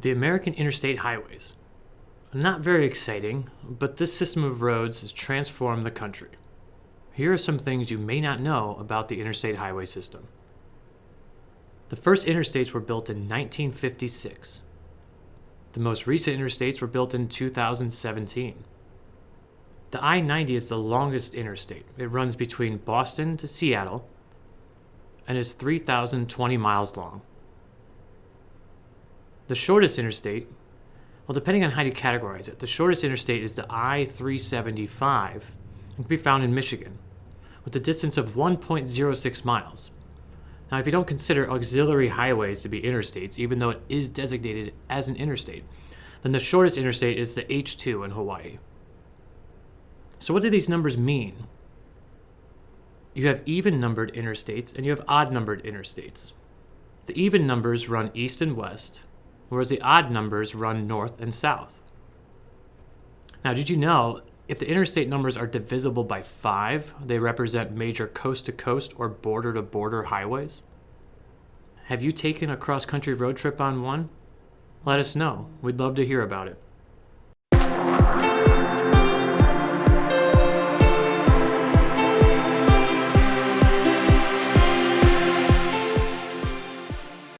The American interstate highways. Not very exciting, but this system of roads has transformed the country. Here are some things you may not know about the interstate highway system. The first interstates were built in 1956. The most recent interstates were built in 2017. The I-90 is the longest interstate. It runs between Boston to Seattle and is 3,020 miles long. The shortest interstate, well, depending on how you categorize it, the shortest interstate is the I-375 and can be found in Michigan, with a distance of 1.06 miles. Now, if you don't consider auxiliary highways to be interstates, even though it is designated as an interstate, then the shortest interstate is the H2 in Hawaii. So what do these numbers mean? You have even-numbered interstates and you have odd-numbered interstates. The even numbers run east and west, whereas the odd numbers run north and south. Now, did you know if the interstate numbers are divisible by 5, they represent major coast-to-coast or border-to-border highways? Have you taken a cross-country road trip on one? Let us know. We'd love to hear about it.